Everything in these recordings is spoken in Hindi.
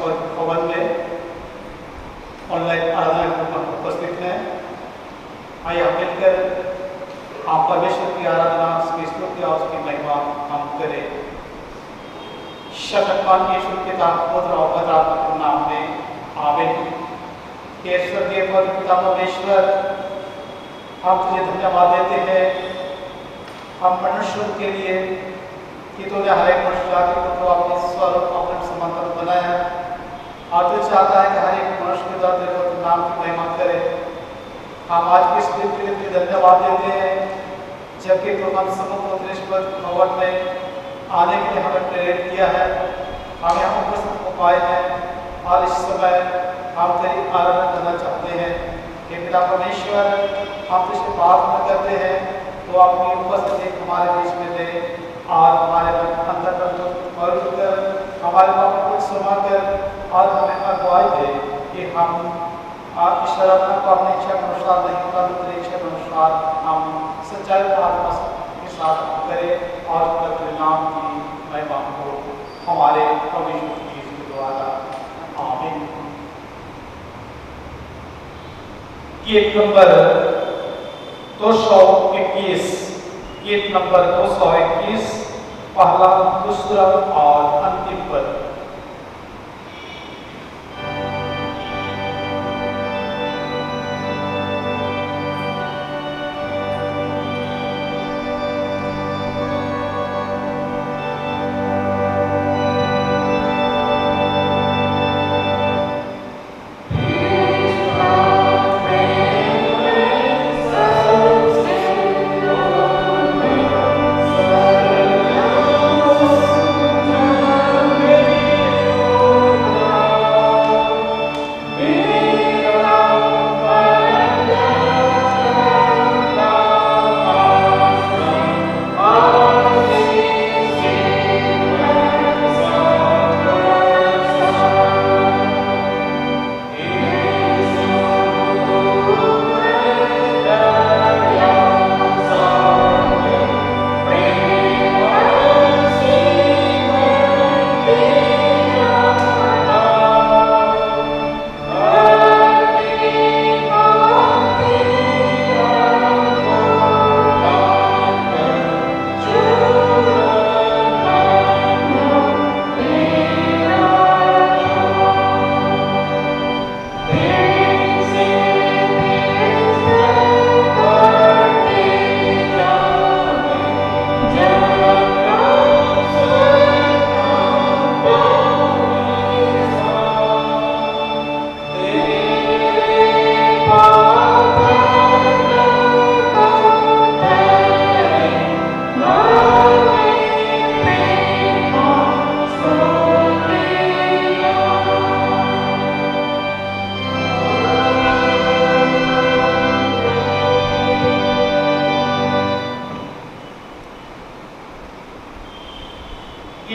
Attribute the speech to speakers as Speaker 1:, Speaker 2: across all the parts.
Speaker 1: परमेश्वर भवन में ऑनलाइन आराधना में उपस्थित हैं। आइए हम मिलकर आप परमेश्वर की आराधना, उसकी स्तुति और उसकी महिमा हम करें। शक्तिमान यीशु के पुत्र और पवित्र आत्मा के नाम में आमीन। हे स्वर्गीय पिता परमेश्वर, हम तुझे धन्यवाद देते हैं हम मनुष्यों के लिए कि तूने हर एक मनुष्य जाति को अपने स्वरूप अपने समांतर बनाया और तू चाहता है कि हर एक मनुष्य के द्वारा तेरे नाम की महिमा करे। हम आज के इस दिन के लिए धन्यवाद देते हैं जबकि तू हम सबको भवन में आने के लिए हमें प्रेरित किया है, हम यहाँ उपस्थित हो पाए हैं और इस समय हम तेरी आराधना करना चाहते हैं। हे पिता परमेश्वर, हम तुझसे प्रार्थना करते हैं तो अपनी उपस्थिति हमारे बीच में दे और हमारे अंदर मौजूद कर हमारे बाप को सुना कर और हमें अगुवाई दे कि हम इस आराधना को अपनी इच्छा के अनुसार नहीं परंतु तेरी इच्छा के अनुसार हम सच्चाई के साथ करें और परिणाम की महिमा को हमारे परमेश्वर के द्वारा। आमीन। गीत नंबर 221, गीत नंबर 221, पहला, दूसरा और अंतिम पद।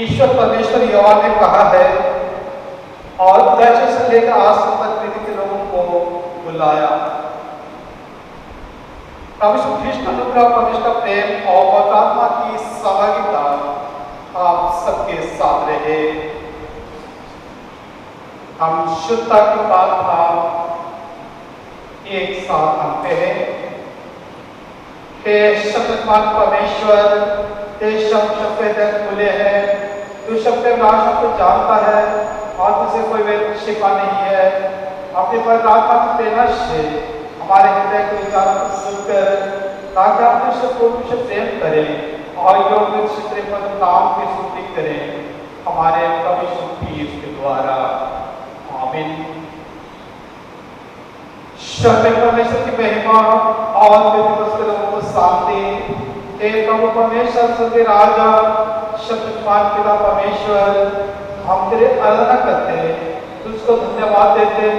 Speaker 1: ईश्वर परमेश्वर यहोवा ने कहा है और उदय से लेकर आश्रम तक पृथ्वी के लोगों को बुलाया। परमेश्वर कृष्ण अनुग्रह, परमेश्वर प्रेम और पवित्र आत्मा की सहभागिता आप सबके साथ रहे। हम शुद्धता की प्रार्थना एक साथ हम कहें। हे शक्तिमान परमेश्वर, तेरे शब्द खुले हैं, तू शब्द विनाश को जानता है और तुझसे कोई वेद छिपा नहीं है। अपने पवित्र आत्मा की प्रेरणा से हमारे हृदय के विचारों को सुनकर ताकि आप तुझसे पूर्ण प्रेम करें और योग्य तेरे पवित्र नाम की स्तुति करें हमारे प्रभु यीशु के द्वारा। आमीन। शब्द परमेश्वर की महिमा और पृथ्वी लोगों को शांति। हे प्रभु परमेश्वर, सत्य राजा, शक्तिमान पिता परमेश्वर, हम तेरे आराधना करते, तुझको धन्यवाद देते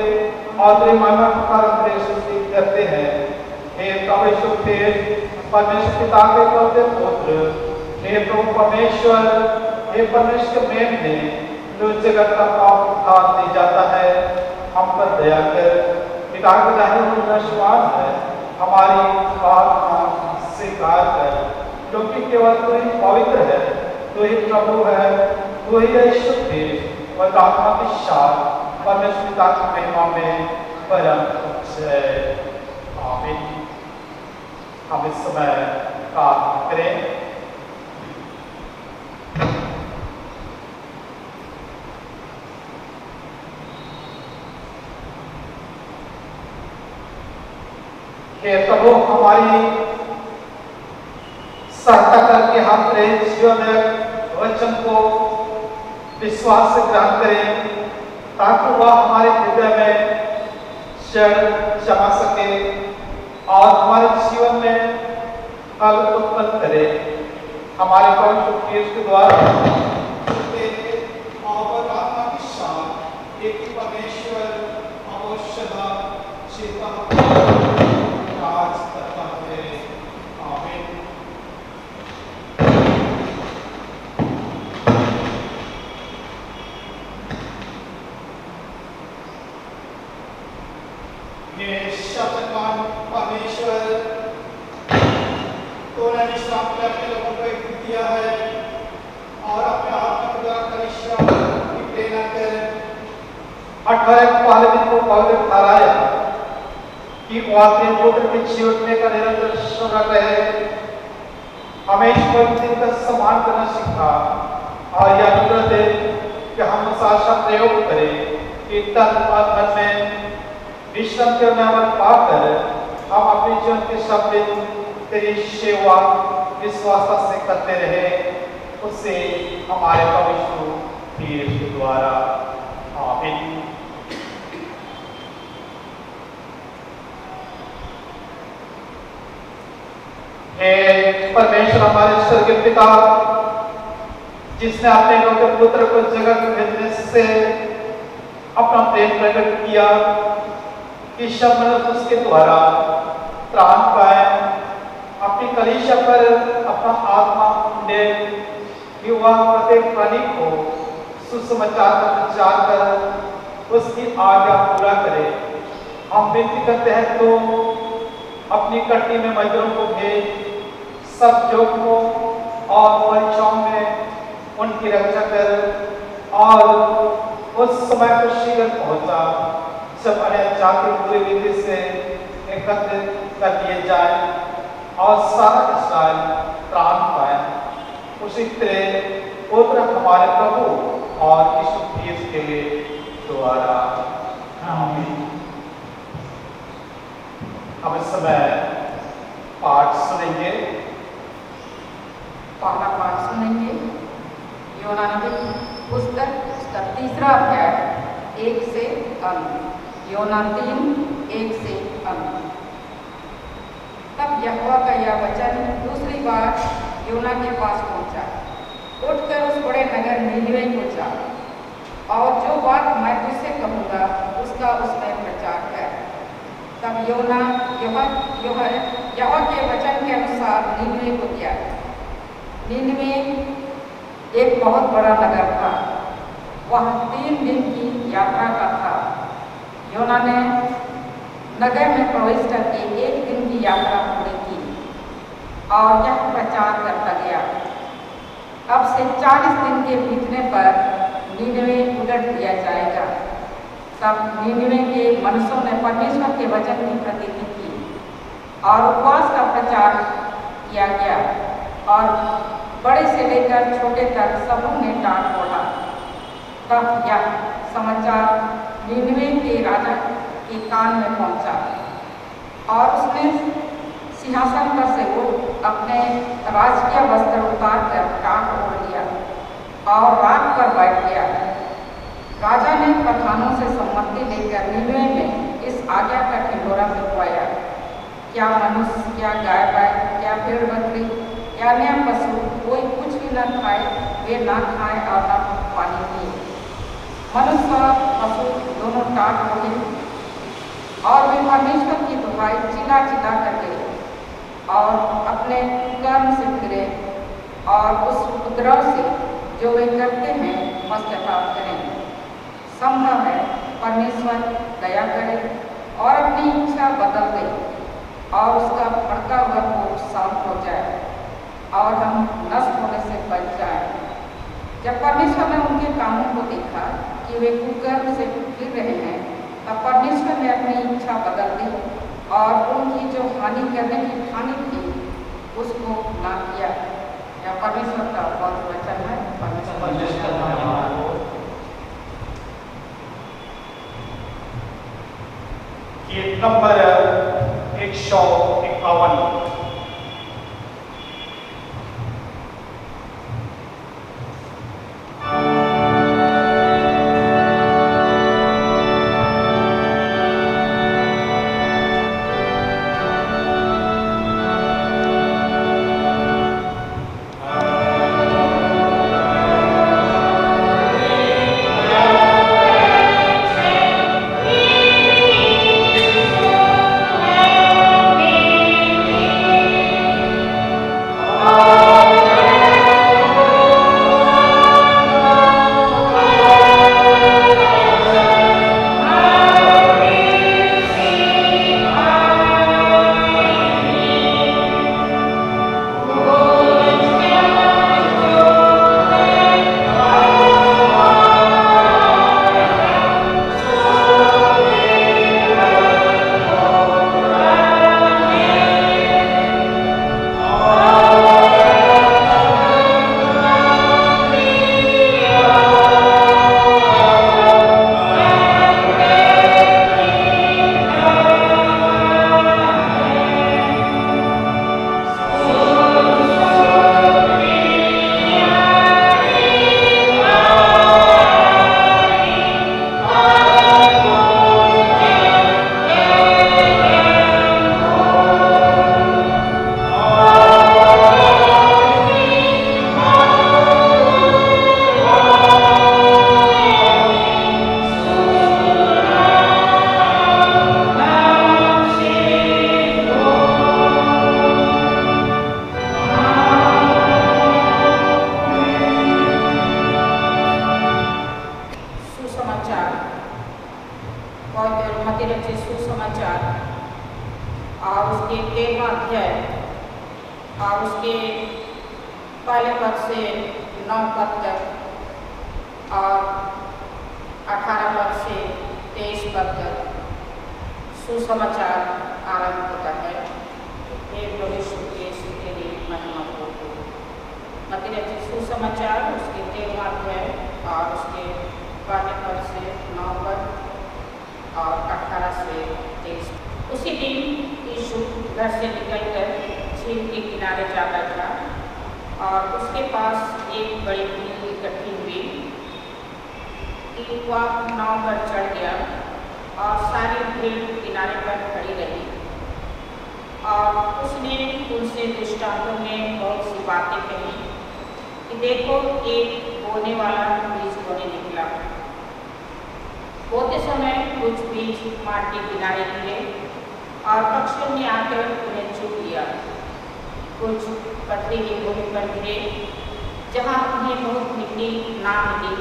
Speaker 1: और तेरी महिमा पुकार तेरी स्तुति करते हैं। हे प्रभु परमेश्वर पिता के पवित्र पुत्र, हे प्रभु परमेश्वर, हे परमेश्वर मेम ने जो जगत का पाप उतार दे जाता है, हम पर दया कर। पिता के दाहिने विश्वास है, हमारी प्रार्थना स्वीकार कर, क्योंकि केवल तू ही पवित्र है, तू ही प्रभु है, तू ही शुद्ध पवित्र आत्मा के साथ परमेश्वर पिता की महिमा में परम जय। आमीन। हम इस समय प्रार्थना करें। कि प्रभु हमारी सहायता करके हम अपने जीवन में वचन को विश्वास से ग्रहण करें, ताकि वह हमारे हृदय में जड़ जमा सके और हमारे जीवन में फल उत्पन्न करे। हमारे पवित्र ख्रीष्ट के द्वारा और आत्मा के साथ एक परमेश्वर अवश्यता चिंता राज करता है। आमीन। ये शब्दमान परमेश्वर तूने विश्राम के अपने लोगों को एक दिया है और अपने आत्मा के द्वारा कलीसिया की प्रेरणा कर 18 पहले दिन को पवित्र ठहराया कि वो अपने पुत्र के जीवने का निरंतर स्मरण रहे। हमें ईश्वर दिन का सम्मान करना सीखा और यह अनुग्रह दे कि हम उस आशा प्रयोग करें कि तन और मन में विश्राम के नाम पाकर हम अपने जीवन के सब दिन तेरी सेवा विश्वास से करते रहे। उससे हमारे पवित्र ख्रीष्ट के द्वारा। आमीन। हे परमेश्वर हमारे स्वर्गीय पिता, जिसने अपने लोग पुत्र को जगत में भेजने से अपना प्रेम प्रकट किया कि सब मनुष्य उसके द्वारा त्राण पाए, अपनी कलीसिया पर अपना आत्मा दे कि वह प्रत्येक प्राणी को सुसमाचार का प्रचार कर उसकी आज्ञा पूरा करे। हम विनती करते हैं तो अपनी कट्टी में मजदूरों को भेज, सब जोखों और परीक्षाओं में उनकी रक्षा कर और उस समय को शीघ्र पहुंचा सब अन्य जाति पूरी विधि से एकत्रित कर दिए जाए और सारा इस्राएल त्राण पाए। उसी तरह पुत्र हमारे प्रभु और यीशु ख्रीष्ट के द्वारा। आमीन। हम इस समय पाठ सुनेंगे।
Speaker 2: पहला पाठ सुनेंगे योना नबी पुस्तक उसका 3रा अध्याय 1 से अंत। योना 3:1 से अंत। तब यहोवा का यह वचन दूसरी बार योना के पास पहुंचा, उठकर उस बड़े नगर नीनवे को जा और जो बात मैं तुझसे कहूँगा उसका उसमें प्रचार कर। तब योना यहोवा के वचन के अनुसार नीनवे को गया। नीनवे एक बहुत बड़ा नगर था, वह 3 दिन की यात्रा का था। योना ने नगर में प्रवेश करके 1 दिन की यात्रा पूरी की और यह प्रचार करता गया। अब से 40 दिन के बीतने पर नीनवे उलट दिया जाएगा। तब नीनवे के मनुष्यों ने परमेश्वर के वचन की प्रतीति की और उपवास का प्रचार किया गया और बड़े से लेकर छोटे तक सबों ने डांट बोला। तब यह समाचार नीनवे के राजा के कान में पहुंचा और उसने सिंहासन पर से उठ अपने राजकीय वस्त्र उतार कर टाट ओढ़ लिया और रात पर बैठ गया। राजा ने प्रधानों से सम्मति लेकर नीनवे में इस आज्ञा का ढिंढोरा पिटवाया, क्या मनुष्य, क्या गाय बैल, क्या भेड़ बकरी, क्या अन्य पशु कोई कुछ भी न खाए, वे ना खाए और न पानी पिए। मनुष्य और पशु दोनों टाट ओढ़े और वे परमेश्वर की दुहाई चिल्ला चिल्ला कर गए और अपने कर्म से फिरे और उस उपद्रव से जो वे करते हैं पश्चाताप करें। संभव है परमेश्वर दया करे और अपनी इच्छा बदल दे और उसका भड़का हुआ कोप शांत हो जाए और हम नष्ट होने से बच जाएं। जब परमेश्वर ने उनके कामों को देखा कि वे कुकर्म से फिर रहे हैं, तब परमेश्वर ने अपनी इच्छा बदल दी और उनकी जो हानि करने की ठानी थी उसको ना किया। यह परमेश्वर का बहुत वचन है। परमेश्वर का धन्यवाद हो।
Speaker 1: गीत नंबर 151।
Speaker 2: और उसके पहले पद से 9 पद तक और 18 पद से 23 पद तक सुसमाचार आरंभ होता है। हे प्रभु यीशु के तेरी महिमा हो। मत्ती रचित सुसमाचार उसके 13वां अध्याय और उसके पहले पद से 9 पद और 18 से 23। उसी दिन यीशु घर से निकलकर झील के किनारे जा बैठा और उसके पास एक बड़ी भीड़ इकट्ठी हुई कि वह नाव पर चढ़ गया और सारी भीड़ किनारे पर खड़ी रही और उसने उनसे दृष्टांतों में बहुत सी बातें कही कि देखो एक बोने वाला बीज बोने निकला। बोते समय कुछ बीज मार्ग के किनारे गिरे और पक्षियों ने आकर उन्हें चुग लिया। कुछ पथरीली भूमि पर गिरे जहाँ उन्हें बहुत मिट्टी ना मिली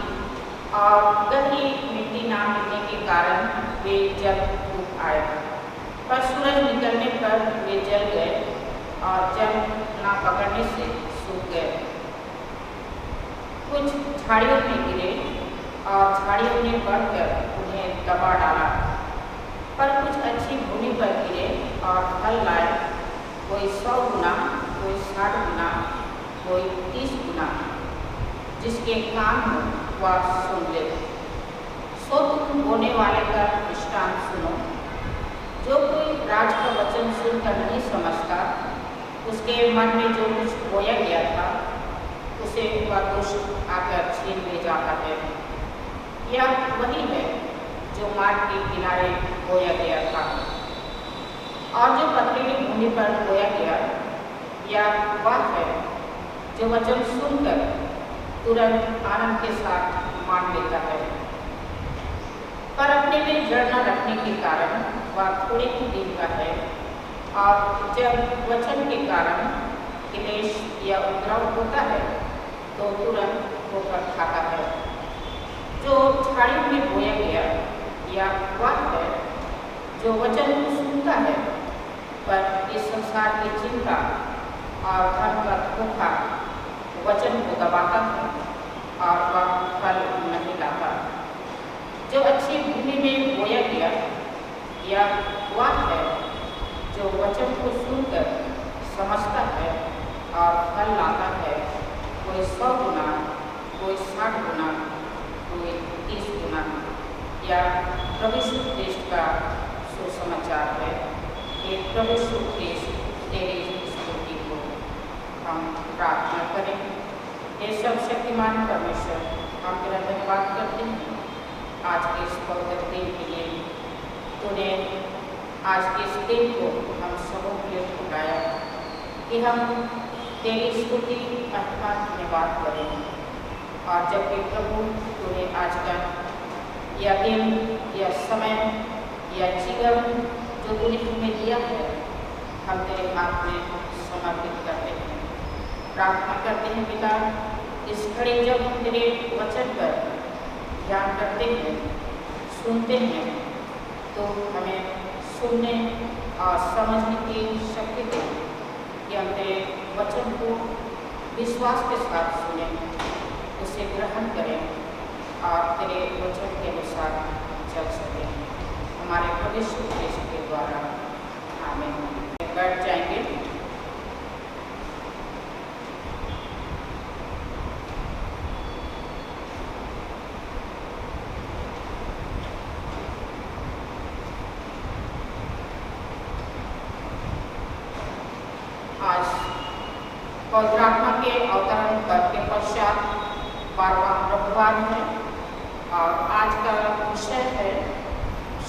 Speaker 2: और गहरी मिट्टी ना मिलने के कारण वे जल उग आए, पर सूरज निकलने पर वे जल गए और जल ना पकड़ने से सूख गए। कुछ झाड़ियों में गिरे और झाड़ियों ने बढ़कर उन्हें दबा डाला, पर कुछ अच्छी भूमि पर गिरे और फल लाए, कोई 100 गुना, कोई 60 गुना, कोई 30 गुना। जिसके कान हो वह सुन ले। सो तुम बोने वाले का दृष्टांत सुनो। जो कोई राज का वचन सुनकर नहीं समझता, उसके मन में जो कुछ बोया गया था उसे वह दुष्ट आकर छीन ले जाता है। यह वही है जो मार्ग के किनारे बोया गया था और जो पथरीली भूमि पर बोया गया, यह वह है जो वचन सुनकर तुरंत आनंद के साथ मान लेता है, पर अपने में जड़ न रखने के कारण वह थोड़े ही दिन का है और जब वचन के कारण क्लेश या उपद्रव होता है तो तुरंत ठोकर खाता है। जो झाड़ियों में बोया गया, या वह है जो वचन को सुनता है, पर इस संसार की चिंता और धन का धोखा वचन को दबाता है और वह फल नहीं लाता। जो अच्छी भूमि में बोया गया यह वह है जो वचन को सुनकर समझता है और फल लाता है, कोई 100 गुना, कोई 60 गुना, कोई 30 गुना। या प्रभु यीशु ख्रीष्ट का सुसमाचार है। ये प्रभु यीशु ख्रीष्ट तेरी स्तुति को हम प्रार्थना करें। ये सर्वशक्तिमान परमेश्वर, हम तेरा धन्यवाद करते हैं आज के इस पवित्र दिन के लिए। तूने आज के इस दिन को हम सबों के लिए उठाया कि हम तेरी स्तुति महिमा धन्यवाद करें। और जब भी प्रभु तूने आज का यह दिन, यह समय, यह जीवन जो तूने हमें दिया है, हम तेरे हाथ में समर्पित करते हैं। प्रार्थना करते हैं पिता, इस घड़ी जब हम तेरे वचन पर ध्यान करते हैं, सुनते हैं, तो हमें सुनने और समझने की शक्ति दे कि हम तेरे वचन को विश्वास के साथ सुनें, उसे ग्रहण करें और तेरे वचन के अनुसार चल सकें। हमारे प्रभु यीशु ख्रीष्ट के द्वारा आमीन। बैठ जाएंगे। आज पवित्र आत्मा के अवतरण पर्व के पश्चात 12वां रविवार है और आज का विषय है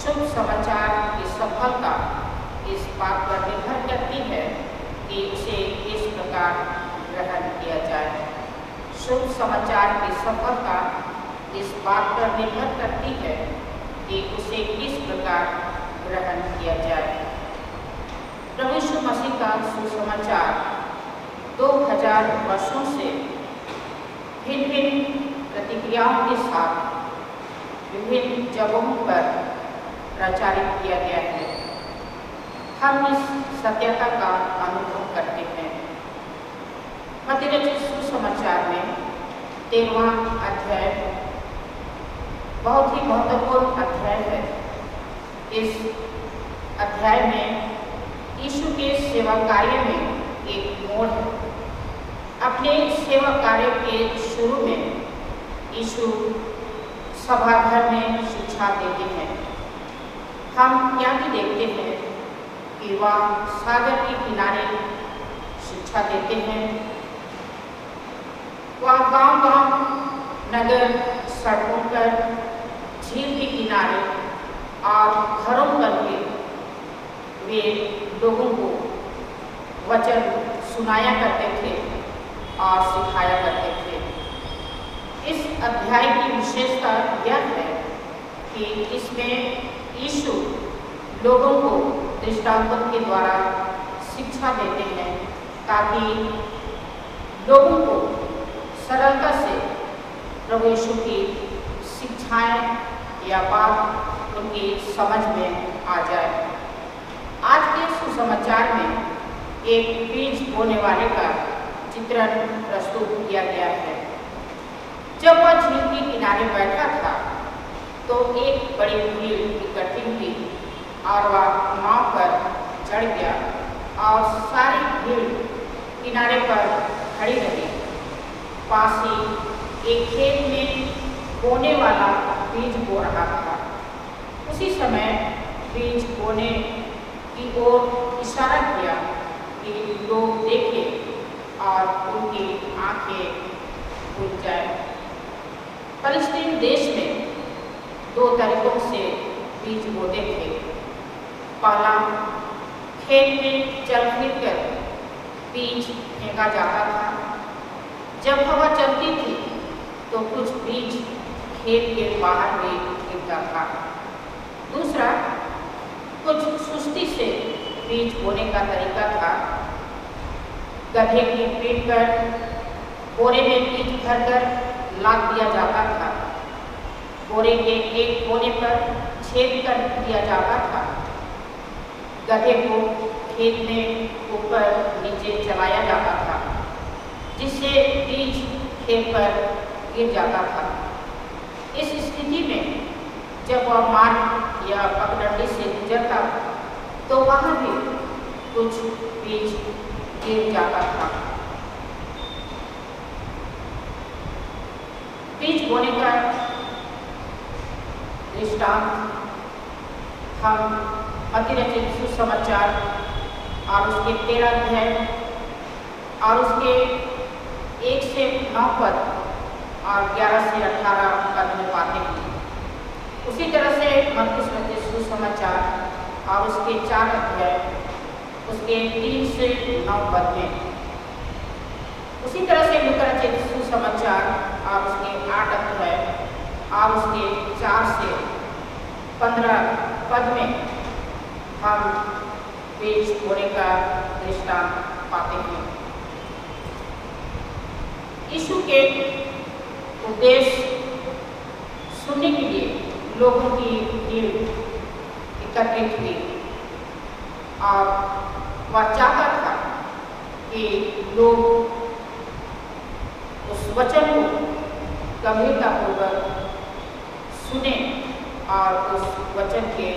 Speaker 2: शुभ समाचार की सफलता इस बात पर निर्भर करती है कि उसे किस प्रकार ग्रहण किया जाए। शुभ समाचार की सफलता इस बात पर निर्भर करती है कि उसे किस प्रकार ग्रहण किया जाए। प्रभु यीशु मसीह का सुसमाचार 2000 वर्षों से भिन्न भिन्न प्रतिक्रियाओं के साथ विभिन्न जगहों पर प्रचारित किया गया है। हम इस सत्यता का अनुभव करते हैं। मत्ती रचित सुसमाचार में 13वां अध्याय बहुत ही महत्वपूर्ण अध्याय है। इस अध्याय में यीशु के सेवा कार्य में एक मोड़ है। अपने सेवा कार्य के शुरू में यीशु सभाघर में शिक्षा देते हैं। हम क्या भी देखते हैं कि वह सागर के किनारे शिक्षा देते हैं। वह गांव-गांव, नगर, सड़कों पर, झील के किनारे और घरों पर भी वे लोगों को वचन सुनाया करते थे और सिखाया करते थे। इस अध्याय की विशेषता यह है कि इसमें यीशु लोगों को दृष्टांतों के द्वारा शिक्षा देते हैं ताकि लोगों को सरलता से प्रभु यीशु की शिक्षाएं या बात उनकी समझ में आ जाए। आज के सुसमाचार में एक बीज बोने वाले का चित्रण प्रस्तुत किया गया है। जब वह झील के किनारे बैठा था तो एक बड़ी भीड़ इकट्ठी हुई और वह नाव पर चढ़ गया और सारी भीड़ किनारे पर खड़ी रही। पास ही एक खेत में बोने वाला बीज बो रहा था। उसी समय बीज बोने की ओर इशारा किया कि लोग देखें और उनकी आंखें खुल जाए। फलस्तीन देश में 2 तरीकों से बीज बोते थे। पहला, खेत में चल फिर कर बीज फेंका जाता था। जब हवा चलती थी तो कुछ बीज खेत के बाहर भी गिरता था। दूसरा, कुछ सुस्ती से बीज बोने का तरीका था। गधे की पीठ पर बोरे में बीज भरकर लाद दिया जाता था। बोरे के एक कोने पर छेद कर दिया जाता था। गधे को खेत में ऊपर नीचे चलाया जाता था जिससे बीज खेत पर गिर जाता था। इस स्थिति में जब वह मार्ग या पगडंडी से गुजरता तो वहाँ भी कुछ बीज गिर जाता था। बीज बोने का दृष्टांत हम मत्ती रचित सुसमाचार और उसके 13 अध्याय और उसके 1 से 9 पद और 11 से 18 पद में पाते हैं। उसी तरह से मत्ती रचित सुसमाचार और उसके 4 अध्याय उसके 3 से 9 पद में, उसी तरह से लूका रचित सुसमाचार और उसके 8 अध्याय और उसके 4 से 15 पद में हम बीज बोने का दृष्टांत पाते हैं। यीशु के उपदेश सुनने के लिए लोगों की भीड़ एकत्रित हुई और वह चाहता था कि लोग उस वचन को गंभीरतापूर्वक सुने और उस वचन के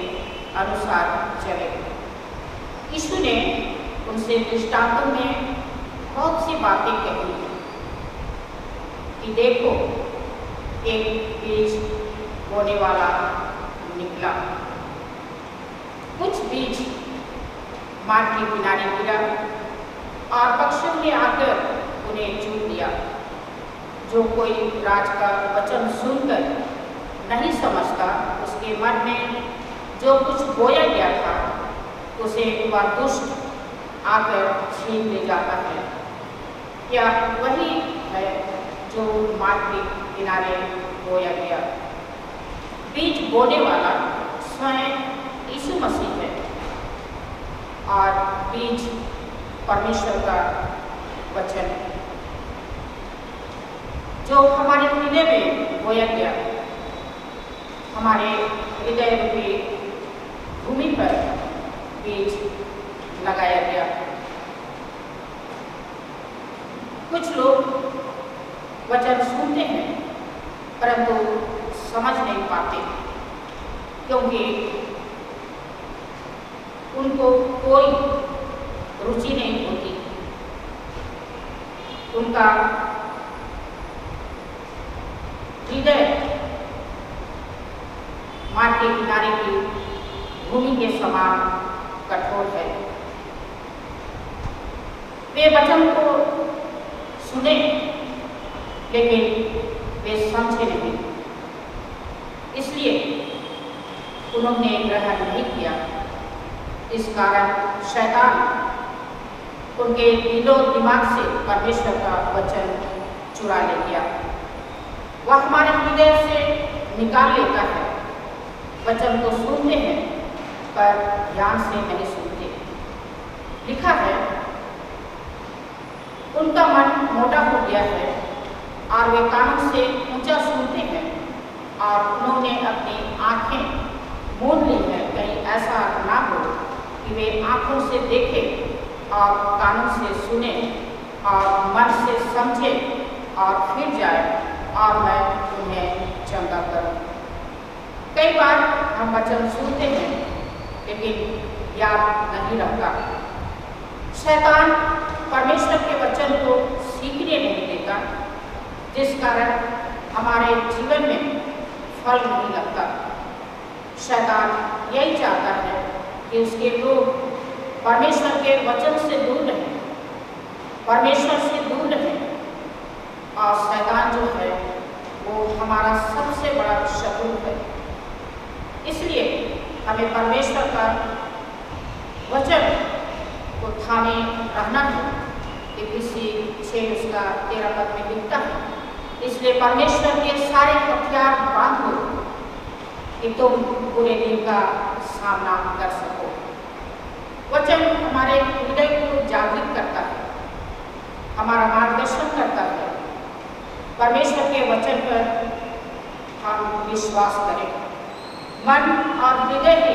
Speaker 2: अनुसार चले। यीशु ने उनसे दृष्टांतों में बहुत सी बातें कही कि देखो, एक बीज बोने वाला निकला। कुछ बीज मार्ग के किनारे गिरा और पक्षियों ने आकर उन्हें चूम लिया। जो कोई राज का वचन सुनकर नहीं समझता, उसके मन में जो कुछ बोया गया था उसे वह दुष्ट आकर छीन ले जाता है। क्या वही है जो मार्ग के किनारे बोया गया? बीज बोने वाला स्वयं यीशु मसीह है और बीज परमेश्वर का वचन जो हमारे हृदय में बोया गया, हमारे हृदय रूपी भूमि पर बीज लगाया गया। कुछ लोग वचन सुनते हैं परंतु समझ नहीं पाते, क्योंकि उनको कोई रुचि नहीं होती। उनका हृदय मार्ग के किनारे की भूमि के समान कठोर है। वे वचन को सुने लेकिन वे समझे नहीं, इसलिए उन्होंने ग्रहण नहीं किया। इस कारण शैतान उनके दिलो दिमाग से परमेश्वर का वचन चुरा ले गया। वह हमारे हृदय से निकाल लेता है। वचन को सुनते हैं पर ध्यान से नहीं सुनते। लिखा है, उनका मन मोटा हो गया है और वे कानों से ऊंचा सुनते हैं और उन्होंने अपनी आंखें मूंद ली है। कहीं ऐसा ना हो कि वे आंखों से देखें और कानों से सुने और मन से समझे और फिर जाए और मैं उन्हें चंगा करूं। कई बार हम वचन सुनते हैं लेकिन याद नहीं रहता। शैतान परमेश्वर के वचन को सीखने नहीं देता, जिस कारण हमारे जीवन में फल नहीं लगता। शैतान यही चाहता है कि उसके लोग परमेश्वर के वचन से दूर रहें, परमेश्वर से दूर रहें। और शैतान जो है वो हमारा सबसे बड़ा शत्रु है। इसलिए हमें परमेश्वर का वचन को थामे रहना है। इफिसी 6 उसका 13 पद में लिखता है, इसलिए परमेश्वर के सारे हथियार बांधो कि तुम पूरे दिन का सामना कर सको। वचन हमारे हृदय को जागृत करता है, हमारा मार्गदर्शन करता है। परमेश्वर के वचन पर हम विश्वास करें। मन और हृदय के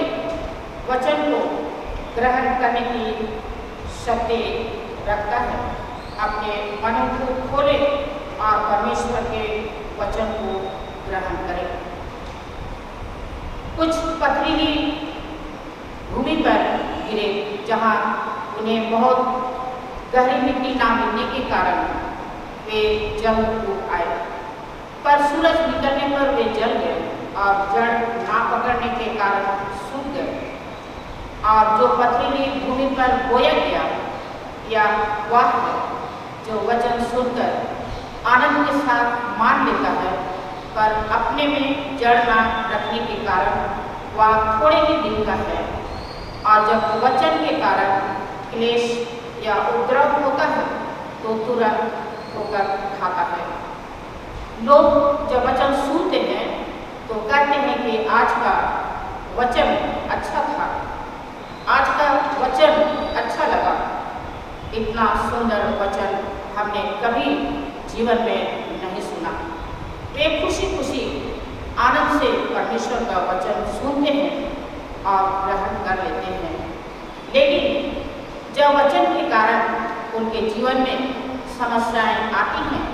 Speaker 2: वचन को ग्रहण करने की शक्ति रखता है। अपने मनों को खोले और परमेश्वर के वचन को ग्रहण करें। कुछ पथरीली भूमि पर गिरे, जहाँ उन्हें बहुत गहरी मिट्टी ना मिलने के कारण वे जल उग आए, पर सूरज निकलने पर वे जल गए और जड़ ना पकड़ने के कारण सूख गए। और जो पथरीली भूमि पर बोया गया या वह है जो वचन सुनकर आनंद के साथ मान लेता है, पर अपने में जड़ ना रखने के कारण वह थोड़े ही दिन का है, और जब वचन के कारण क्लेश या उपद्रव होता है तो तुरंत ठोकर खाता है। लोग जब वचन सुनते हैं तो कहते हैं कि आज का वचन अच्छा था, आज का वचन अच्छा लगा, इतना सुंदर वचन हमने कभी जीवन में नहीं सुना। वे खुशी खुशी आनंद से परमेश्वर का वचन सुनते हैं और ग्रहण कर लेते हैं। लेकिन जब वचन के कारण उनके जीवन में समस्याएं आती हैं,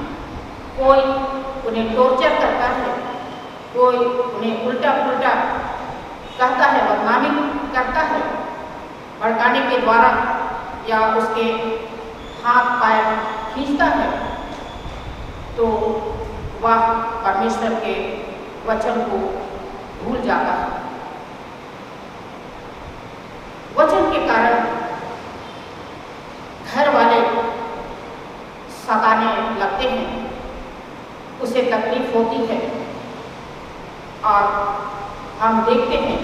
Speaker 2: कोई उन्हें टॉर्चर करता है, कोई उन्हें उल्टा पुल्टा कहता है, बदनामी करता है, भड़काने के द्वारा या उसके हाथ पैर खींचता है, तो वह परमेश्वर के वचन को भूल जाता है। वचन के कारण घर वाले सताने लगते हैं, उसे तकलीफ होती है, और हम देखते हैं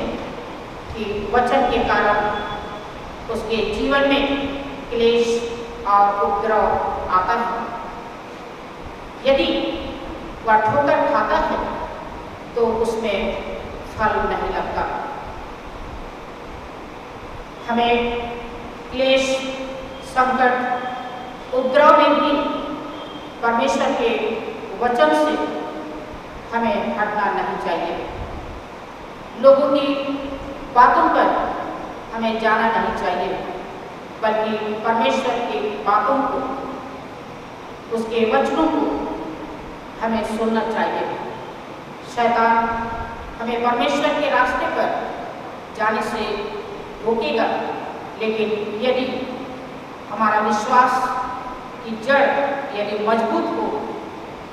Speaker 2: कि वचन के कारण उसके जीवन में क्लेश और उपद्रव आता है। यदि वह ठोकर खाता है तो उसमें फल नहीं लगता। हमें क्लेश, संकट, उपद्रव में भी परमेश्वर के वचन से हमें हटना नहीं चाहिए। लोगों की बातों पर हमें जाना नहीं चाहिए, बल्कि परमेश्वर की बातों को, उसके वचनों को हमें सुनना चाहिए। शैतान हमें परमेश्वर के रास्ते पर जाने से रोकेगा, लेकिन यदि हमारा विश्वास की जड़ यदि मजबूत हो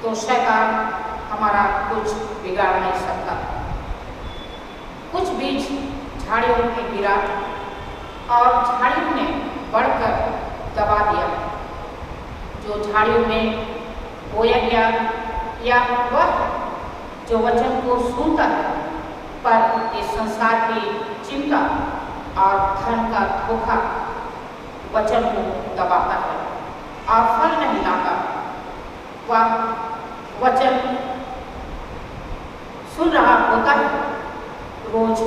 Speaker 2: तो शैतान हमारा कुछ बिगाड़ नहीं सकता। कुछ बीज झाड़ियों में गिरा और झाड़ियों ने बढ़कर दबा दिया। जो झाड़ियों में बोया गया या वह जो वचन को सुनता है, पर इस संसार की चिंता और धन का धोखा वचन को दबाता है और फल नहीं लाता। वह वचन सुन रहा होता है, रोज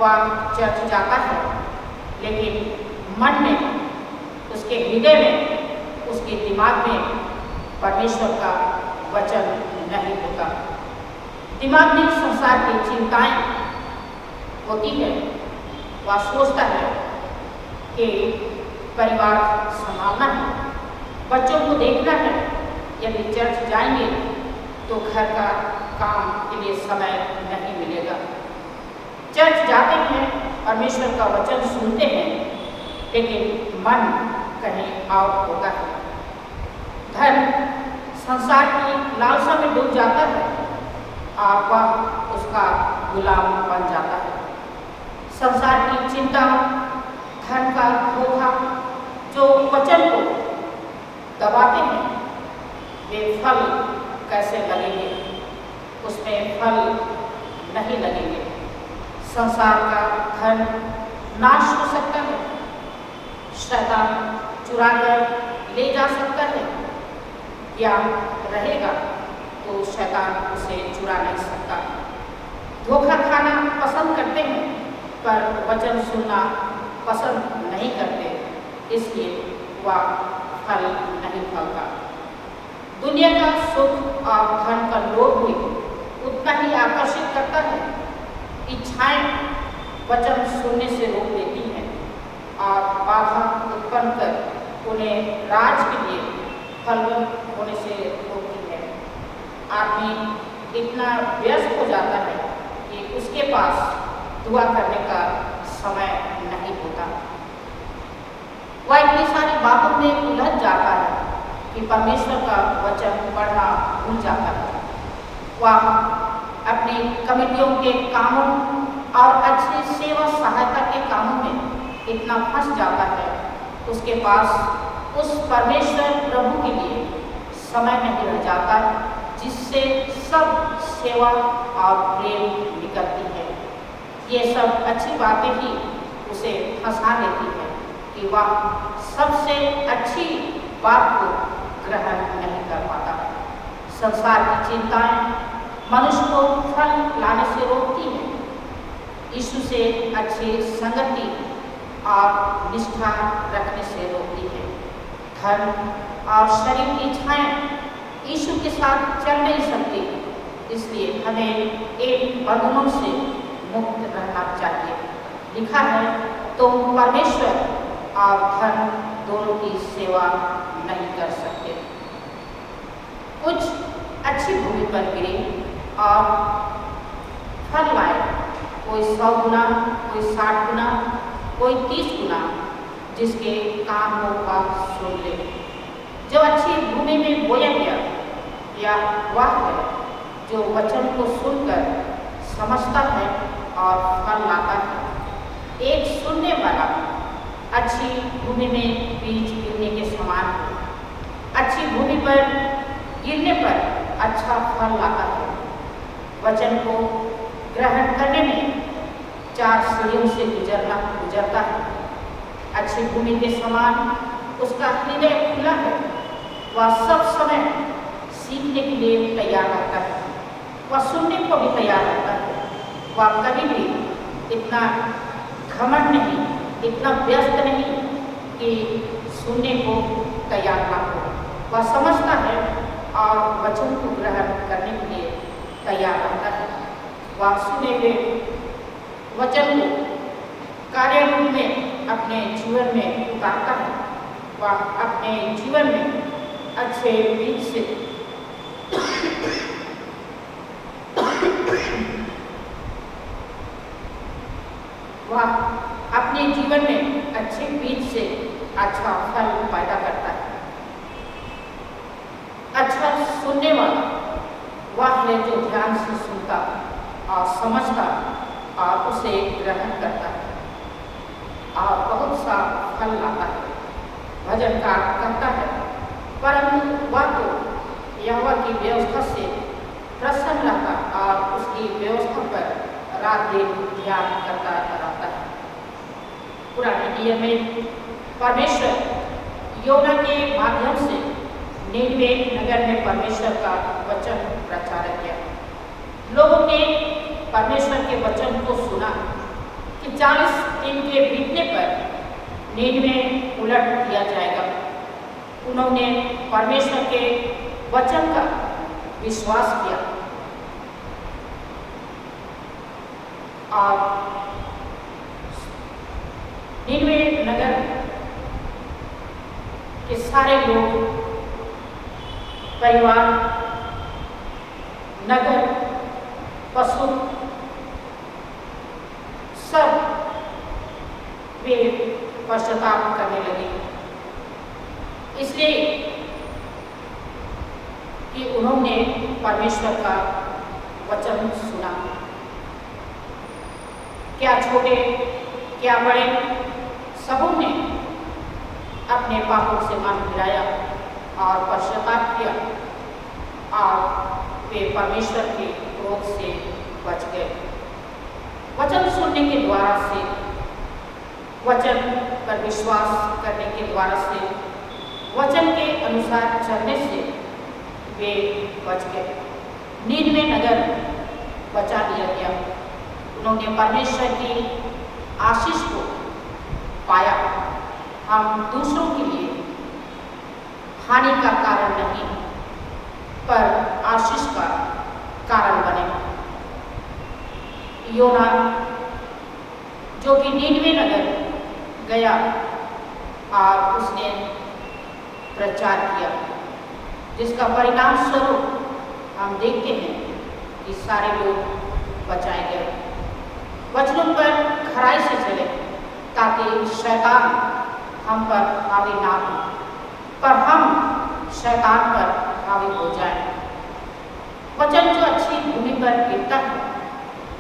Speaker 2: वह चर्च जाता है, लेकिन मन में, उसके हृदय में, उसके दिमाग में परमेश्वर का वचन नहीं होता। दिमाग में संसार की चिंताएं होती है। वह सोचता है कि परिवार संभालना है, बच्चों को देखना है, यदि चर्च जाएंगे तो घर का काम के लिए समय नहीं मिलेगा। चर्च जाते हैं, परमेश्वर का वचन सुनते हैं, लेकिन मन कहीं और होता है। धन संसार की लालसा में डूब जाता है और वह उसका गुलाम बन जाता है। संसार की चिंता, धन का धोखा जो वचन को दबाते हैं, वे फल कैसे लगेंगे? उसमें फल नहीं लगेंगे। संसार का धन नाश हो सकता है, शैतान चुरा कर ले जा सकता है, या रहेगा तो शैतान उसे चुरा नहीं सकता। धोखा खाना पसंद करते हैं, पर वचन सुनना पसंद नहीं करते, इसलिए वह फल नहीं फलता। दुनिया का सुख और धन का लोभ भी उतना ही आकर्षित करता है। इच्छाएं वचन सुनने से रोक देती हैं और बाधा उत्पन्न कर उन्हें राज के लिए फलवंत होने से रोकती है। आदमी इतना व्यस्त हो जाता है कि उसके पास दुआ करने का समय नहीं होता। वह इतनी सारी बातों में उलझ जाता है कि परमेश्वर का वचन पढ़ना भूल जाता है। वह अपनी कमेटियों के कामों और अच्छी सेवा सहायता के कामों में इतना फंस जाता है, उसके पास उस परमेश्वर प्रभु के लिए समय नहीं रह जाता जिससे सब सेवा और प्रेम निकलती है। ये सब अच्छी बातें ही उसे फंसा लेती है कि वह सबसे अच्छी बात को ग्रहण नहीं कर पाता। संसार की चिंताएं मनुष्य को फल लाने से रोकती है, यीशु से अच्छी संगति और निष्ठा रखने से रोकती है। धन और शरीर की इच्छाएं यीशु के साथ चल नहीं सकती, इसलिए हमें इन बंधनों से मुक्त रहना चाहिए। लिखा है, तुम परमेश्वर और धन दोनों की सेवा नहीं कर सकते। कुछ अच्छी भूमि पर गिरे और फल लाए, कोई 100 गुना, कोई 60 गुना, कोई 30 गुना, जिसके काम हो का सुन ले। जो अच्छी भूमि में बोया गया या वह है जो वचन को सुनकर समझता है और फल लाता है। एक सुनने वाला अच्छी भूमि में बीज गिरने के समान है। अच्छी भूमि पर गिरने पर अच्छा फल लाता है। वचन को ग्रहण करने में 4 सीढ़ियों से गुजरता है। अच्छी भूमि के समान उसका हृदय खुला है। वह सब समय सीखने के लिए तैयार रहता है, वह सुनने को भी तैयार रहता है। वह कभी भी इतना घमंड नहीं, इतना व्यस्त नहीं कि सुनने को तैयार ना हो। वह समझता है और वचन को ग्रहण करने के लिए तैयार रहता है। वह सुने हुए वचन को कार्य रूप में अपने जीवन में उतारता है। वह अपने जीवन में अच्छे बीज से वह अपने जीवन में अच्छे बीज से अच्छा फल पैदा करता है। अच्छा सुनने वाला वह है जो ध्यान से सुनता और समझता और उसे ग्रहण करता है और बहुत सा फल लाता है। भजनकार कहता है, परंतु वह तो यहोवा की व्यवस्था से प्रसन्न रहता और उसकी व्यवस्था पर रात दिन ध्यान करता रहता है। पुराने नियम में परमेश्वर योना के माध्यम से नीनवे नगर में परमेश्वर का वचन प्रचारित किया। लोगों ने परमेश्वर के वचन को सुना कि 40 दिन के बीतने पर नीनवे उलट दिया जाएगा। उन्होंने परमेश्वर के वचन का विश्वास किया और नीनवे नगर के सारे लोग, परिवार, नगर, पशु सब वे पश्चाताप करने लगे, इसलिए कि उन्होंने परमेश्वर का वचन सुना। क्या छोटे क्या बड़े, सबों ने अपने पापों से मन फिराया और पश्चाताप किया और वे परमेश्वर के क्रोध से बच गए। वचन सुनने के द्वारा से, वचन पर विश्वास करने के द्वारा से, वचन के अनुसार चलने से वे बच गए। नीनवे नगर बचा लिया गया। उन्होंने परमेश्वर की आशीष को पाया। हम दूसरों के लिए हानि का कारण नहीं, पर आशीष का कारण बने। योना जो कि नीनवे नगर गया और उसने प्रचार किया, जिसका परिणाम स्वरूप हम देखते हैं कि सारे लोग बचाए गए। वचनों पर खराई से चले ताकि शैतान हम पर हावी ना हो, पर हम शैतान पर हावी हो जाए। वचन जो अच्छी भूमि पर गिरता है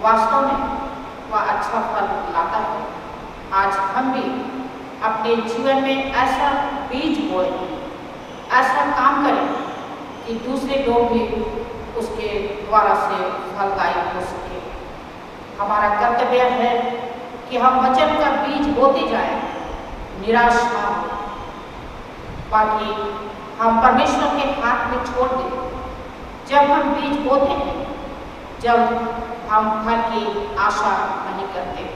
Speaker 2: वास्तव में वह अच्छा फल लाता है। आज हम भी अपने जीवन में ऐसा बीज बोए, ऐसा काम करें कि दूसरे लोग भी उसके द्वारा से फलदायी हो सके। हमारा कर्तव्य है कि हम वचन का बीज बोते जाएं, निराश ना हो। बाकी हम परमेश्वर के हाथ में छोड़ दें। जब हम बीज बोते हैं, जब हम फल की आशा नहीं करते।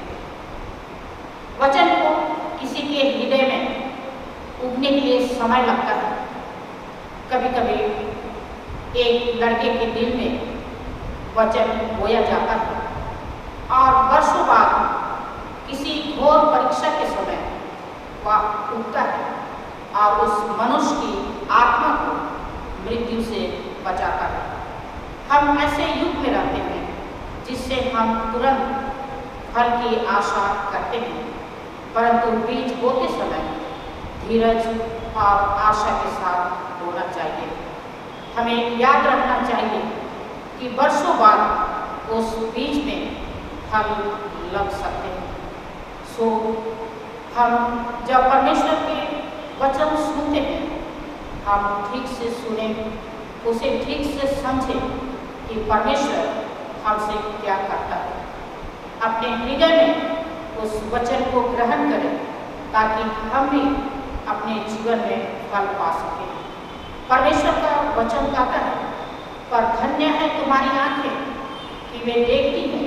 Speaker 2: वचन को किसी के हृदय में उगने के लिए समय लगता है। कभी कभी एक लड़के के दिल में वचन बोया जाता है और वर्षों बाद किसी घोर परीक्षा के समय वह उगता है और उस मनुष्य की आत्मा को मृत्यु से बचाता है। हम ऐसे युग में रहते हैं जिससे हम तुरंत फल की आशा करते हैं, परंतु बीज बोते समय धीरज और आशा के साथ बोना चाहिए। हमें याद रखना चाहिए कि वर्षों बाद उस बीज में फल लग सकते हैं। सो हम जब परमेश्वर के वचन सुनते हैं, हम ठीक से सुने, उसे ठीक से समझें कि परमेश्वर हमसे क्या करता है। अपने हृदय में उस वचन को ग्रहण करें ताकि हम भी अपने जीवन में फल पा सकें। परमेश्वर का वचन कहता है, पर धन्य है तुम्हारी आंखें कि वे देखती हैं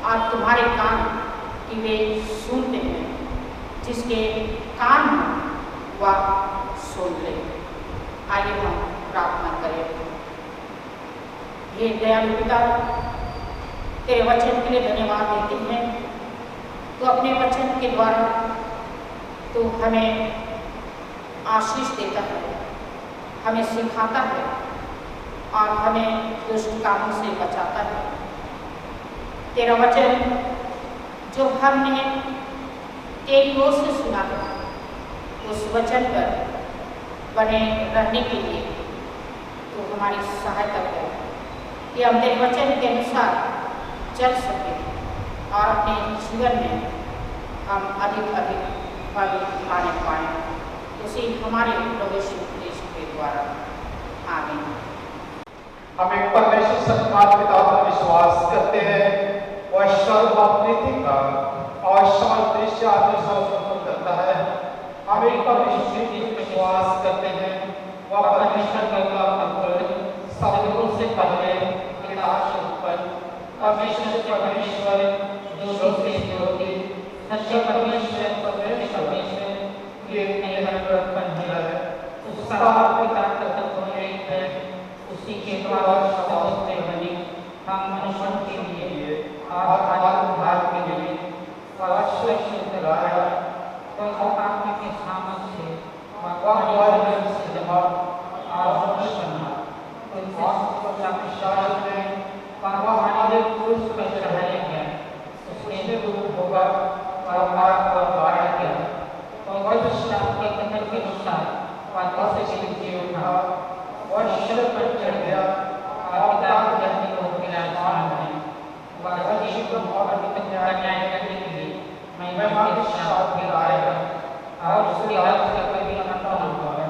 Speaker 2: और तुम्हारे कान कि वे सुनते हैं। जिसके कान वह सुन ले। आइए हम प्रार्थना करें। हे दयालु पिता, तेरे वचन के लिए धन्यवाद देते हैं। तो अपने वचन के द्वारा तो हमें आशीष देता है, हमें सिखाता है और हमें दुष्ट कामों से बचाता है। तेरा वचन जो हमने एक ओर से सुना है, उस वचन पर बने रहने के लिए तो हमारी सहायता करें कि हम तेरे वचन के अनुसार चल सकें और अपने जीवन में हम अधिक अधिक फल पाने पाएँ। उसी हमारे प्रभु यीशु मसीह के द्वारा आमीन।
Speaker 1: हम एक परमेश्वर सत्यवाद पिता पर विश्वास करते हैं। वह सर्वव्यापी का और समस्त दृश्य आदि सर्वस्व करता है। हम एक परमेश्वर की विश्वास करते हैं। वह परमेश्वर का पुत्र सबलों से पहले पिता से ऊपर परमेश्वर से परमेश्वर ज्योति से ज्योति सच्चे परमेश्वर परमेश्वर के उत्पन्न है। उसका पिता तत्व एक है। उसी के द्वारा समस्त बनी हम मनुष्यों के लिए और उद्धार के लिए आवश्यक लाया। तो आत्मा के सामर्थ्य से वह से जमा और बना हमारे पुरुष पर चढ़ाया गया, उसने रूप होगा और हमारा बढ़ाया गया। और के कथन के अनुसार वापस से नीचे उठा और शरीर पर चढ़ गया और पिता के धरती को विराजमान है। वह यीशु और न्याय करने के लिए महिमा के साथ फिर आएगा और उसके राज्य का कभी अंत नहीं होगा।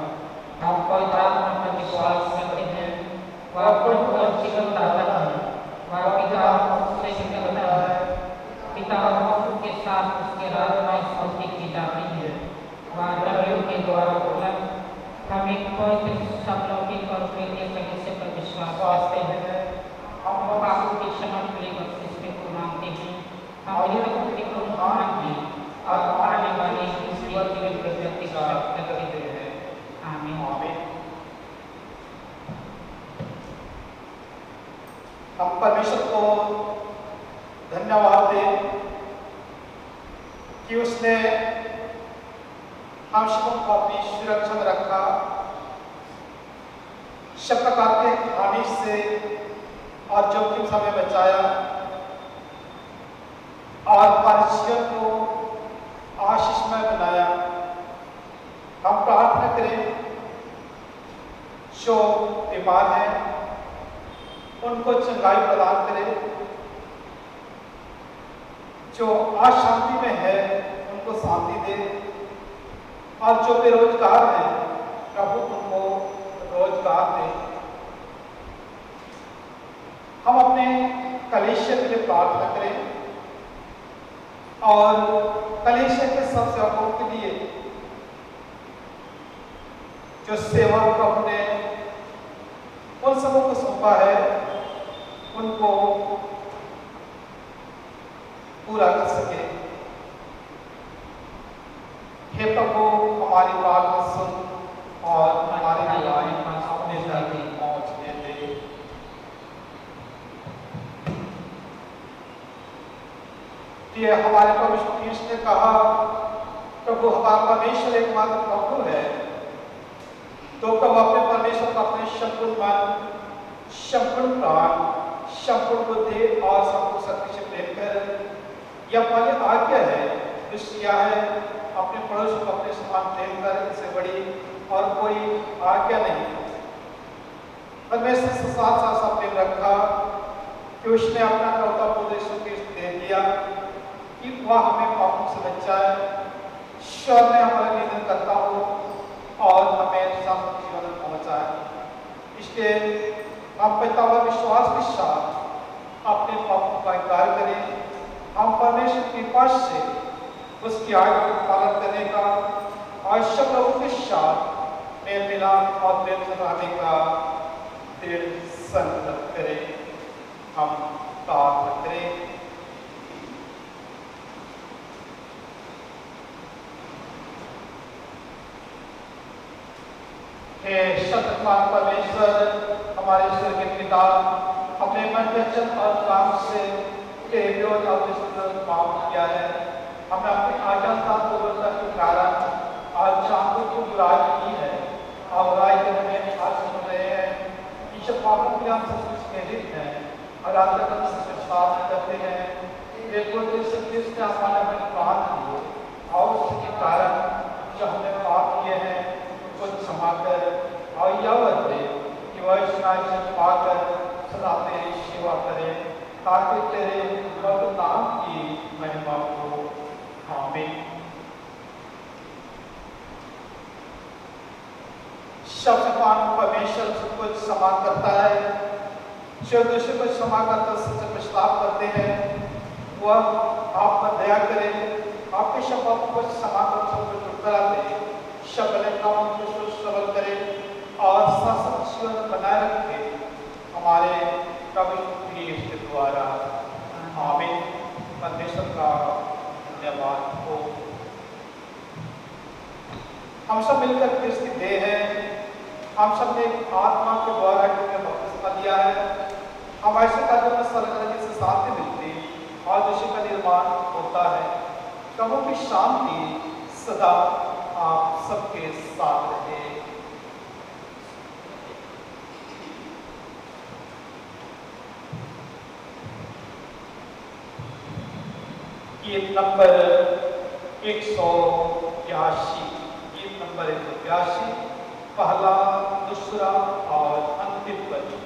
Speaker 1: हम पवित्र आत्मा पर विश्वास करते हैं। वह प्रभु और जीवन दाता है। वह पिता से निकलता है। पिता और के साथ उसके राज्य में स्तुति की जाती है। वह नबियों के द्वारा बोला। हम एक पवित्र समलौकिक और प्रेरित कलीसिया पर विश्वास करते हैं। हम पापों की क्षमा के लिए बपतिस्मे को मांगते हैं। हम मृत्यु को मानते हैं और आने वाले इस जीवन की प्रगति करते हैं। आमीन।
Speaker 3: हम परमेश्वर को धन्यवाद दें कि उसने हम सबों को अपनी सुरक्षा में रखा। सब प्रकार के हानि से और जोखिम से हमें बचाया और हमारे जीवन को आशीषमय बनाया। हम प्रार्थना करें जो बीमार हैं उनको चंगाई प्रदान करें, जो अशांति में है उनको शांति दे, और जो बेरोजगार हैं प्रभु उनको रोजगार दे। हम अपने कलीसिया के लिए प्रार्थना करें और कलीसिया के सब सेवकों के लिए जो सेवा प्रभु ने उन सबों को सौंपा है उनको पूरा कर सके। हे प्रभु, हमारी प्रार्थना सुन और हमारे अपने घर में पहुंचने दे। ये हमारे प्रभु यीशु मसीह ने कहा, प्रभु हमारा परमेश्वर एकमात्र प्रभु है, तो प्रभु अपने परमेश्वर को अपने संपूर्ण मन, संपूर्ण प्राण, संपूर्ण बुद्धि और संपूर्ण शक्ति से प्रेम कर, यह पहले आज्ञा है, दूसरी है अपने पड़ोस को अपने समान प्रेम कर, इससे बड़ी और कोई आज्ञा नहीं। परमेश्वर से साथ साथ प्रेम रखा कि उसने अपना इकलौता पुत्र यीशु मसीह दे दिया कि वह हमें पापों से बचाए, ईश्वर ने हमारा निधन करता हो और हमें शाश्वत जीवन में पहुंचाए। इसलिए हम पिता व विश्वास के साथ अपने पापों का इनकार करें। हम परमेश्वर की कृपा से उसकी आज्ञा का पालन करने का और सब लोगों के साथ मेल मिलाप और प्रेम से रहने का दृढ़ संकल्प करें। हम प्रार्थना करें। हे शतमान परमेश्वर, हमारे ईश्वर के पिता, अपने मन वचन और काम से तेरे विरोध और दुष्ट पाप किया है। हमने अपनी अजानता पूर्वता के कारण आज जानबूझ को बुराई की है और बुराई करने में आज सुन रहे हैं। ईश्वर पापों के लिए हम सब कुछ प्रेरित हैं और आज तक हम सबसे साफ करते हैं। बिल्कुल जिसने हमारे में प्राण दिए और उसके कारण जो हमने पाप किए हैं उनको क्षमा कर और यह दे कि वह इस पाकर सदा तेरी सेवा करें, ताकि तेरे पवित्र नाम की महिमा हो। आमीन। शब्दपान परमेश्वर सब कुछ क्षमा करता है, जो दूसरे को क्षमा करता सच्चा पछतावा करते हैं, वह आप पर दया करे, आपके शब्दों को क्षमा कर सबको छुटकारा दे, शब्द काम को सरल करे और शाश्वत जीवन बनाए रखे हमारे प्रभु यीशु के द्वारा। आमीन। परमेश्वर का धन्यवाद हो। हम सब मिलकर क्रिस्त की देह है। हम सब ने आत्मा के द्वारा बपतिस्मा लिया है। हम ऐसे कार्यों में सरल से शांति मिलती और दूसरे का निर्माण होता है। प्रभु की शांति सदा आप सबके साथ रहे। गीत नंबर 182, गीत नंबर 182, पहला, दूसरा और अंतिम पद।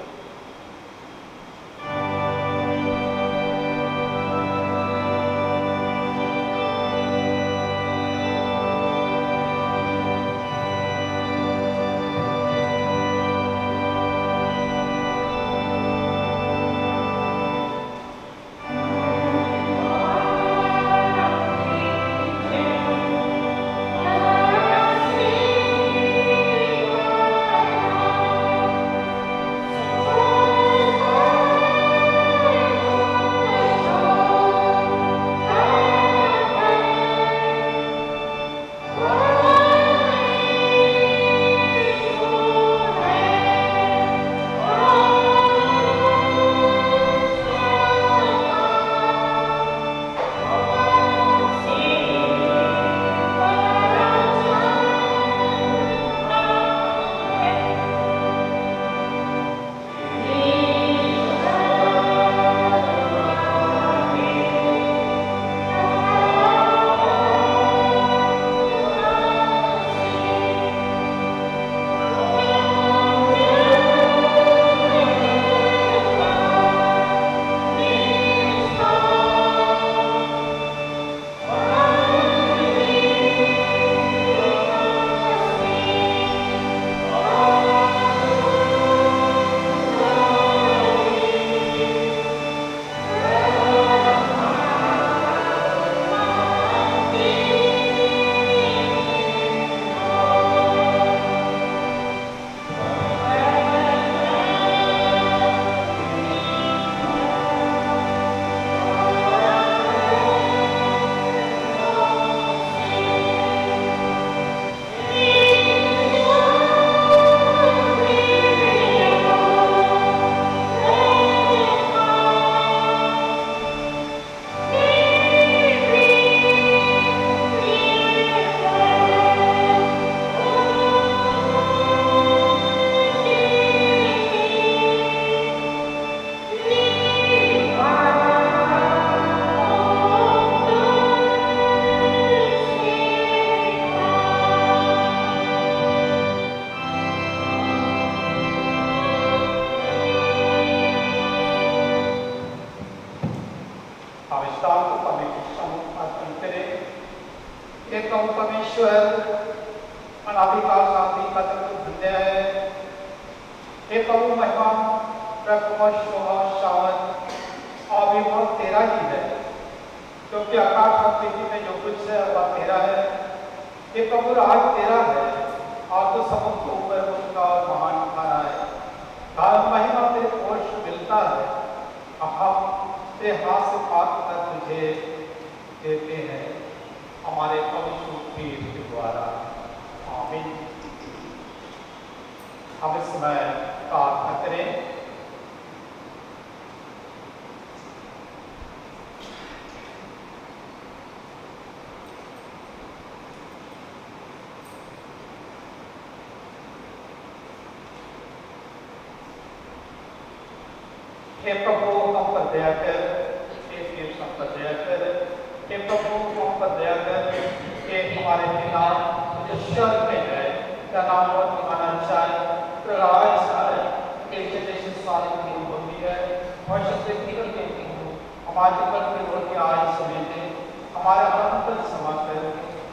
Speaker 3: प्रभु परमेश्वर अनादिकाल शांति का तक धन्य है। हे प्रभु महिमा प्रभु शोभा शावत आविर्भाव तेरा ही है, क्योंकि आकाश और पृथ्वी में जो कुछ है वह तेरा है। हे प्रभु राज तेरा है, और तो सबों के ऊपर उसका महान खाना है। कारण महिमा तेरे ओर से मिलता है, हम तेरे हाथ से पात्र कर तुझे देते हैं हमारे पवित्र पीठ के द्वारा। आमीन। हम इस समय प्रार्थना करें। हे प्रभु हम पर दया कर, हम पर दया कर। हे प्रभु हम पर दया कर, हे हमारे पिता जो स्वर्ग में है, तेरा नाम बहुत माना जाए, तेरा राज आए, तेरे जैसे सारी की होती है और शब्द की करती हूँ। हमारे पर के रोड के आज समय में हमारा मन पर समा कर,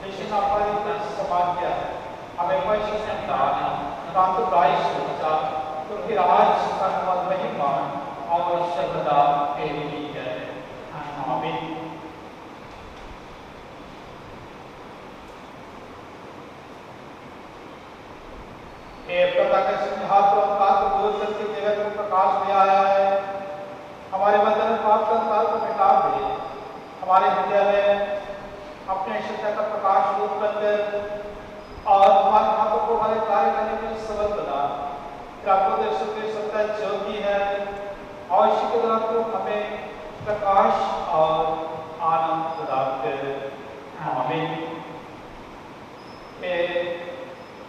Speaker 3: जैसे ना हमारे पर समा किया है, हमें पैसे से दान काम तो गाइस होता, तो फिर आज का नमक महिमा और सर्वदा तेरी ही है। आमीन। हे प्रभु का सिंहासन और काल को दूर करके जगत में प्रकाश ले आया है। हमारे बंधन में पाप का काल को मिटा दे, हमारे हृदय में अपने सत्य का प्रकाश रूप कर और हमारे हाथों को हमारे कार्य करने के लिए सबल बना। आपको देश के सत्य ज्योति है और इसी के द्वारा तो हमें प्रकाश और आनंद प्रदान कर। आमीन।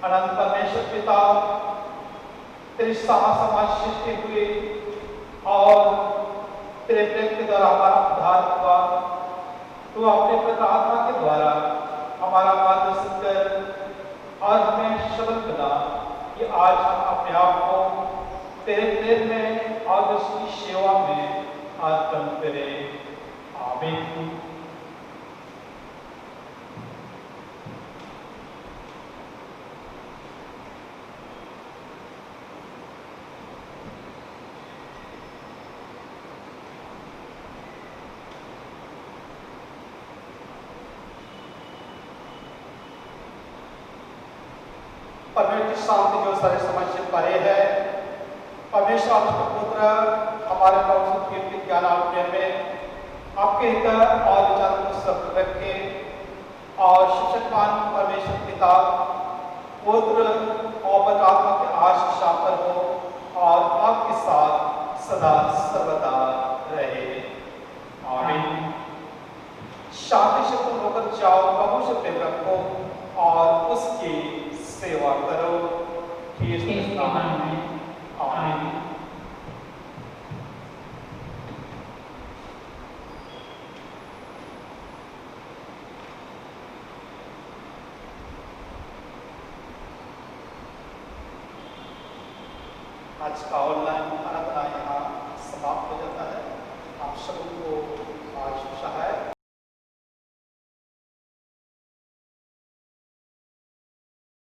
Speaker 3: अनंत परमेश्वर पिता, तेरी समाज सृष्टि हुई और तेरे प्रेम के द्वारा हमारा उद्धार हुआ। तू अपने पवित्र आत्मा के द्वारा हमारा मार्गदर्शन कर और हमें सबल बना कि आज हम अपने आप को तेरे प्रेम में और उसकी सेवा में अर्पण करें। आमीन। परमेश्वर की शांति जो सारे समझ से परे है, परमेश्वर आपके पुत्र हमारे प्रभु कीर्ति ज्ञान आत्मा में आपके हित और विचारों को सब रखे और शिक्षकवान परमेश्वर पिता पुत्र और आत्मा के आशीष पर हो और आपके साथ सदा सर्वदा रहे। आमीन। शांति से तुम होकर जाओ, प्रभु से प्रेम रखो और उसकी सेवा करो। आमीन। आज का ऑनलाइन आराधना यहाँ समाप्त हो जाता है। आप सबको